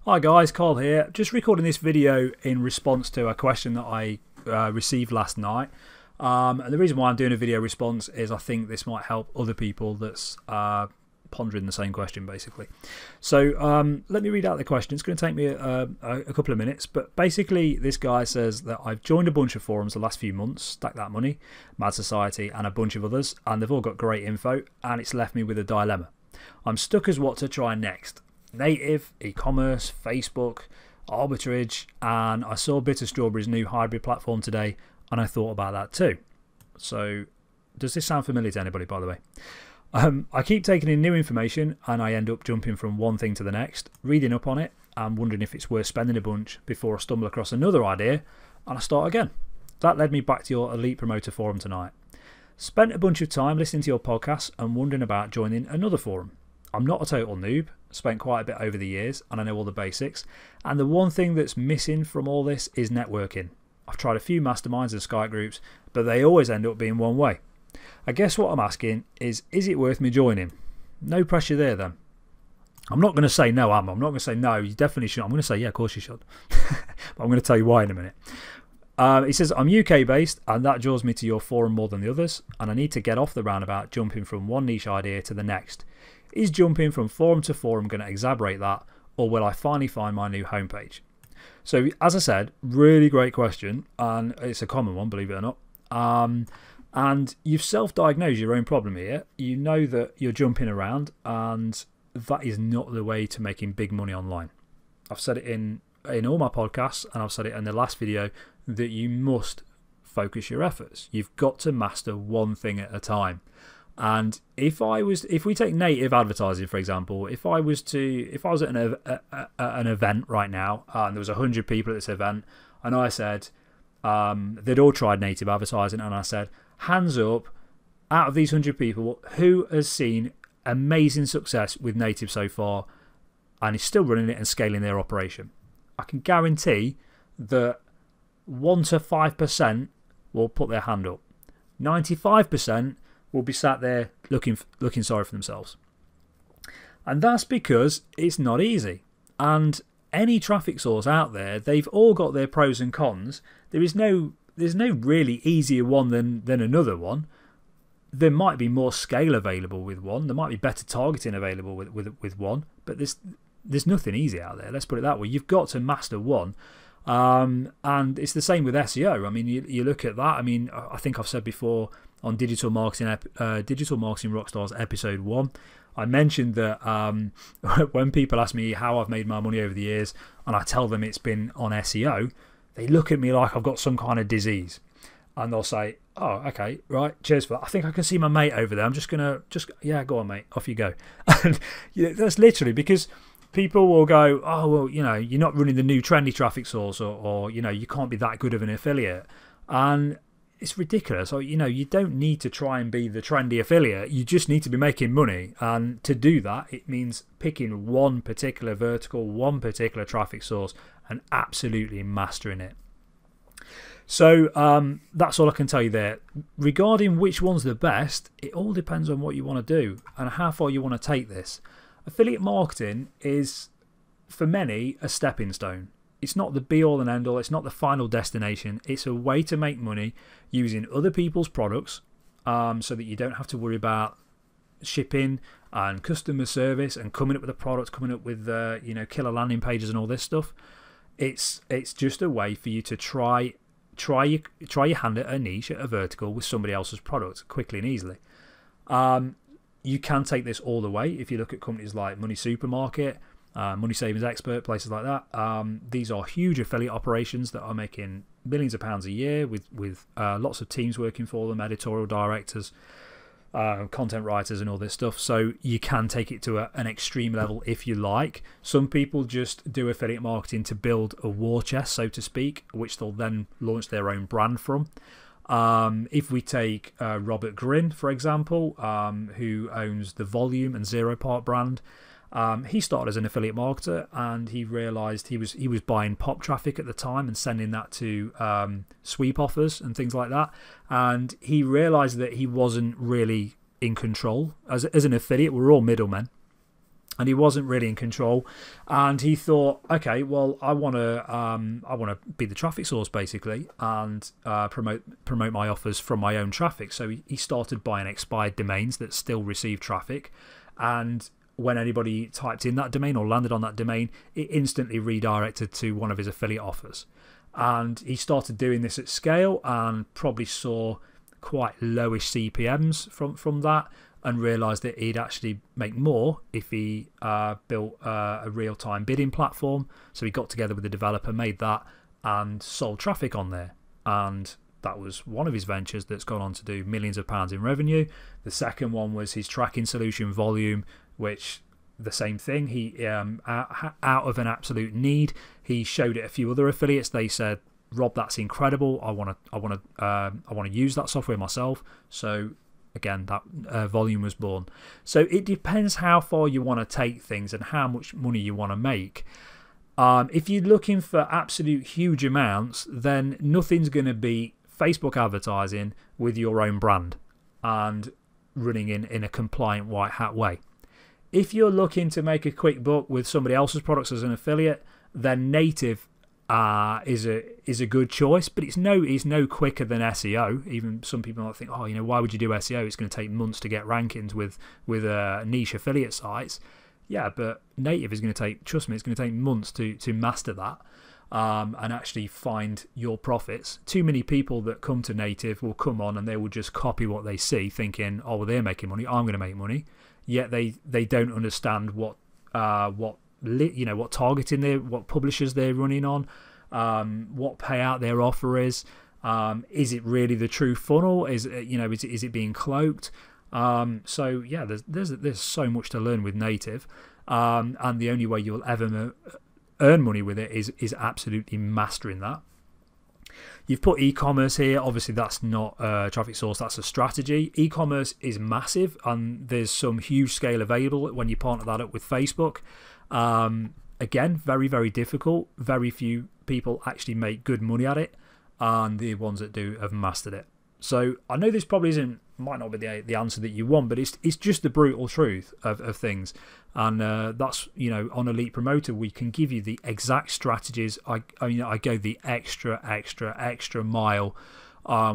Hi guys, Carl here. Just recording this video in response to a question that I received last night. And the reason why I'm doing a video response is I think this might help other people that's pondering the same question basically. So let me read out the question. It's going to take me a couple of minutes, but basically this guy says that I've joined a bunch of forums the last few months, Stack That Money, Mad Society and a bunch of others, and they've all got great info, and it's left me with a dilemma. I'm stuck as what to try next. Native, e-commerce, Facebook, arbitrage, and I saw Bitter Strawberry's new hybrid platform today and I thought about that too. So does this sound familiar to anybody, by the way? I keep taking in new information and I end up jumping from one thing to the next, reading up on it and wondering if it's worth spending a bunch before I stumble across another idea and I start again. That led me back to your Elite Promoter Forum tonight. Spent a bunch of time listening to your podcast and wondering about joining another forum. I'm not a total noob, spent quite a bit over the years and I know all the basics, and the one thing that's missing from all this is networking. I've tried a few masterminds and Skype groups, but they always end up being one way. I guess what I'm asking is it worth me joining? No pressure there then. I'm not going to say no, I'm not going to say no, you definitely should. I'm going to say yeah, of course you should. But I'm going to tell you why in a minute. He says, I'm UK based and that draws me to your forum more than the others, and I need to get off the roundabout jumping from one niche idea to the next. Is jumping from forum to forum going to exacerbate that, or will I finally find my new homepage? So as I said, really great question, and it's a common one, believe it or not. And you've self-diagnosed your own problem here. You know that you're jumping around and that is not the way to making big money online. I've said it in all my podcasts and I've said it in the last video that you must focus your efforts. You've got to master one thing at a time. And if we take native advertising for example, if I was at an event right now and there was 100 people at this event and I said they'd all tried native advertising and I said, hands up, out of these 100 people, who has seen amazing success with native so far and is still running it and scaling their operation? I can guarantee that 1 to 5% will put their hand up. 95% will be sat there looking sorry for themselves. And that's because it's not easy. And any traffic source out there, they've all got their pros and cons. There's no really easier one than another one. There might be more scale available with one. There might be better targeting available with one. But there's nothing easy out there. Let's put it that way. You've got to master one. And it's the same with SEO. I mean, you look at that. I mean, I think I've said before on Digital Marketing Rockstars episode 1, I mentioned that when people ask me how I've made my money over the years and I tell them it's been on SEO, they look at me like I've got some kind of disease. And they'll say, oh, okay, right, cheers for that. I think I can see my mate over there. I'm just going to, yeah, go on, mate, off you go. And that's literally because people will go, oh, well, you know, you're not running the new trendy traffic source or you know, you can't be that good of an affiliate. And it's ridiculous. Or, you know, you don't need to try and be the trendy affiliate. You just need to be making money. And to do that, it means picking one particular vertical, one particular traffic source and absolutely mastering it. So that's all I can tell you there. Regarding which one's the best, it all depends on what you want to do and how far you want to take this. Affiliate marketing is, for many, a stepping stone. It's not the be-all and end-all. It's not the final destination. It's a way to make money using other people's products so that you don't have to worry about shipping and customer service and coming up with a product, coming up with you know, killer landing pages and all this stuff. It's just a way for you to try your hand at a niche, at a vertical with somebody else's product quickly and easily. You can take this all the way if you look at companies like Money Supermarket, Money Savings Expert, places like that. These are huge affiliate operations that are making millions of pounds a year with lots of teams working for them, editorial directors, content writers and all this stuff. So you can take it to an extreme level if you like. Some people just do affiliate marketing to build a war chest, so to speak, which they'll then launch their own brand from. If we take Robert Grin, for example, who owns the Volume and Zero Part brand, he started as an affiliate marketer and he realised he was buying pop traffic at the time and sending that to sweep offers and things like that, and he realised that he wasn't really in control. As an affiliate, we're all middlemen, and he wasn't really in control. And he thought, okay, well, I want to be the traffic source basically, and promote my offers from my own traffic. So he started buying expired domains that still receive traffic, and when anybody typed in that domain or landed on that domain, it instantly redirected to one of his affiliate offers. And he started doing this at scale and probably saw quite lowish CPMs from that, and realised that he'd actually make more if he built a real-time bidding platform. So he got together with the developer, made that, and sold traffic on there. And that was one of his ventures that's gone on to do millions of pounds in revenue. The second one was his tracking solution, Volume, which the same thing. He out of an absolute need, he showed it a few other affiliates. They said, "Rob, that's incredible. I want to use that software myself." So again, that Volume was born. So it depends how far you want to take things and how much money you want to make. If you're looking for absolute huge amounts, then nothing's going to beat Facebook advertising with your own brand and running in a compliant white hat way. If you're looking to make a quick buck with somebody else's products as an affiliate, then native is a good choice, but it's no quicker than SEO. Even some people might think, oh, why would you do SEO? It's going to take months to get rankings with niche affiliate sites. Yeah, but native is going to take, trust me, it's going to take months to master that and actually find your profits. Too many people that come to native will come on and they will just copy what they see, thinking, oh, well, they're making money, I'm going to make money. Yet they don't understand what targeting what publishers they're running on, what payout their offer is. Is it really the true funnel? Is it being cloaked? So yeah, there's so much to learn with native, and the only way you'll ever earn money with it is absolutely mastering that. You've put e-commerce here. Obviously, that's not a traffic source, that's a strategy. E-commerce is massive, and there's some huge scale available when you partner that up with Facebook. Again, very, very difficult. Very few people actually make good money at it, and the ones that do have mastered it. So I know this probably might not be the answer that you want, but it's just the brutal truth of things. And that's, on Elite Promoter, we can give you the exact strategies. I go the extra mile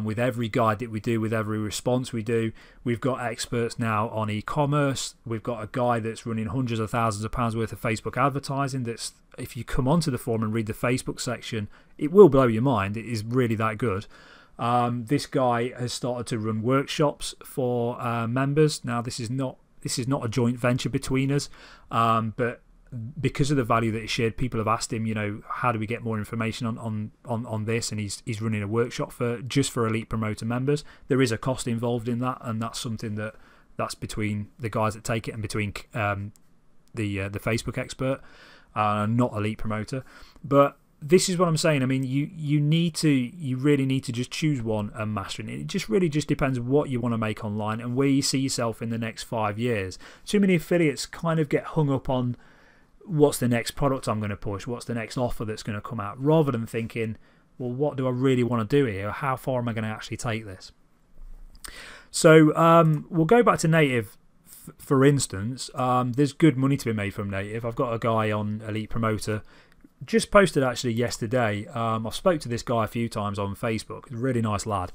with every guide that we do, with every response we do. We've got experts now on e-commerce. We've got a guy that's running hundreds of thousands of pounds worth of Facebook advertising. That's, if you come onto the forum and read the Facebook section, it will blow your mind. It is really that good. This guy has started to run workshops for members. Now, this is not a joint venture between us, but because of the value that he shared, people have asked him, how do we get more information on this? And he's running a workshop just for Elite Promoter members. There is a cost involved in that, and that's something that's between the guys that take it and between the Facebook expert, not Elite Promoter. But this is what I'm saying. I mean, you really need to just choose one and master it. It just really depends what you want to make online and where you see yourself in the next 5 years. Too many affiliates kind of get hung up on what's the next product I'm going to push, what's the next offer that's going to come out, rather than thinking, well, what do I really want to do here? How far am I going to actually take this? So we'll go back to native. For instance, there's good money to be made from native. I've got a guy on Elite Promoter, just posted actually yesterday. I've spoke to this guy a few times on Facebook. He's a really nice lad.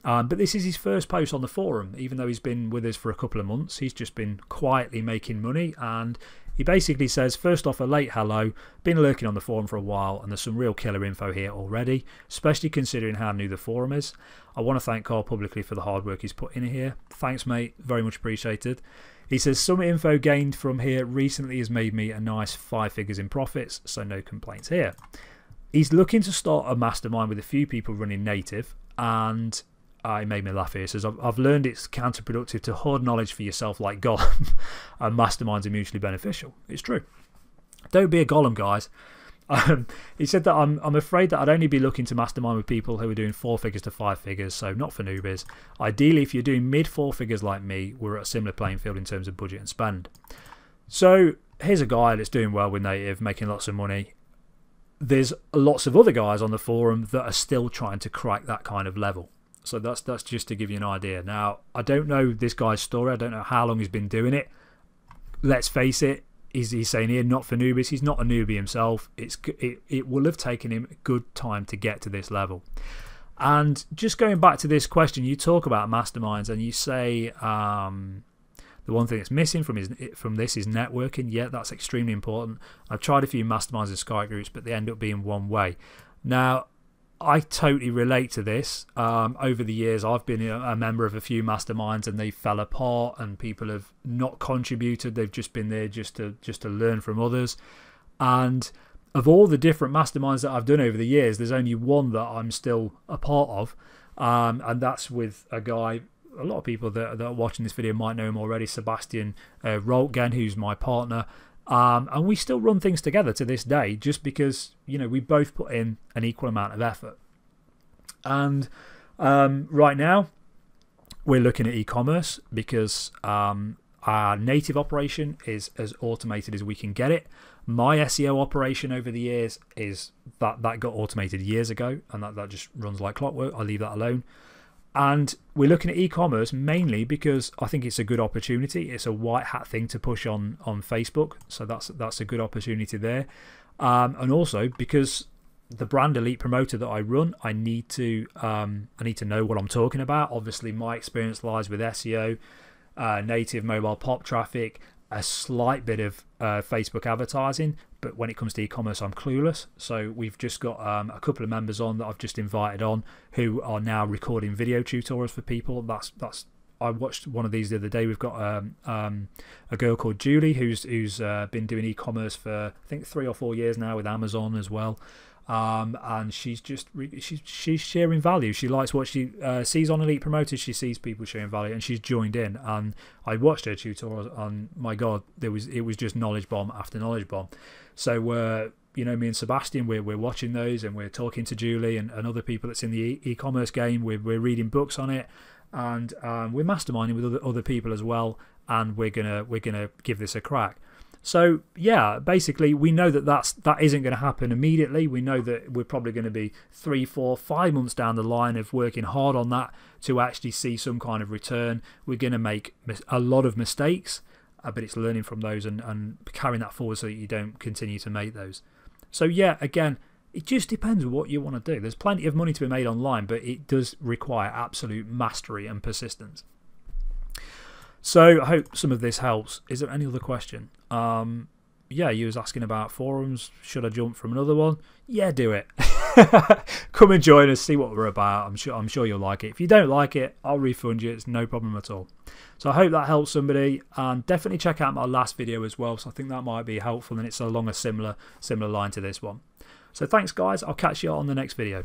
But this is his first post on the forum. Even though he's been with us for a couple of months, he's just been quietly making money. And he basically says, first off, a late hello. Been lurking on the forum for a while, and there's some real killer info here already, especially considering how new the forum is. I want to thank Carl publicly for the hard work he's put in here. Thanks, mate. Very much appreciated. He says, some info gained from here recently has made me a nice 5 figures in profits, so no complaints here. He's looking to start a mastermind with a few people running native, and he made me laugh here. He says, I've learned it's counterproductive to hoard knowledge for yourself like Gollum, and masterminds are mutually beneficial. It's true. Don't be a Gollum, guys. He said that I'm afraid that I'd only be looking to mastermind with people who are doing 4 figures to 5 figures, so not for newbies. Ideally, if you're doing mid 4 figures like me, we're at a similar playing field in terms of budget and spend. So here's a guy that's doing well with native, making lots of money. There's lots of other guys on the forum that are still trying to crack that kind of level. So that's just to give you an idea. Now, I don't know this guy's story. I don't know how long he's been doing it. Let's face it, he's saying here, not for newbies. He's not a newbie himself. It will have taken him a good time to get to this level. And just going back to this question, you talk about masterminds and you say the one thing that's missing from this is networking. Yeah, that's extremely important. I've tried a few masterminds and Skype groups, but they end up being one way. Now, I totally relate to this. Over the years, I've been a member of a few masterminds and they fell apart and people have not contributed. They've just been there just to learn from others. And of all the different masterminds that I've done over the years, there's only one that I'm still a part of, and that's with a guy. A lot of people that are watching this video might know him already, Sebastian Roltgen, who's my partner, and we still run things together to this day, just because we both put in an equal amount of effort. And right now, we're looking at e-commerce because our native operation is as automated as we can get it. My SEO operation over the years is that got automated years ago, and that just runs like clockwork. I leave that alone. And we're looking at e-commerce mainly because I think it's a good opportunity. It's a white hat thing to push on Facebook, so that's a good opportunity there. And also because the brand Elite Promoter that I run, I need to know what I'm talking about. Obviously, my experience lies with SEO, native mobile pop traffic, a slight bit of Facebook advertising, but when it comes to e-commerce, I'm clueless. So we've just got a couple of members on that I've just invited on who are now recording video tutorials for people. I watched one of these the other day. We've got a girl called Julie who's been doing e-commerce for I think 3 or 4 years now with Amazon as well. And she's sharing value. She likes what she sees on Elite Promoters. She sees people sharing value, and she's joined in. And I watched her tutorials, and my God, it was just knowledge bomb after knowledge bomb. So me and Sebastian, we're watching those, and we're talking to Julie and other people that's in the e-commerce game. We're reading books on it, and we're masterminding with other people as well. And we're gonna give this a crack. So yeah, basically we know that isn't going to happen immediately. We know that we're probably going to be 3, 4, 5 months down the line of working hard on that to actually see some kind of return. We're going to make a lot of mistakes, but it's learning from those and carrying that forward so that you don't continue to make those. So yeah, again, it just depends on what you want to do. There's plenty of money to be made online, but it does require absolute mastery and persistence. So I hope some of this helps. Is there any other question? Yeah, you was asking about forums. Should I jump from another one? Yeah, do it. Come and join us, see what we're about. I'm sure you'll like it. If you don't like it, I'll refund you. It's no problem at all. So I hope that helps somebody, and definitely check out my last video as well. So I think that might be helpful, and it's along a similar line to this one. So thanks, guys. I'll catch you on the next video.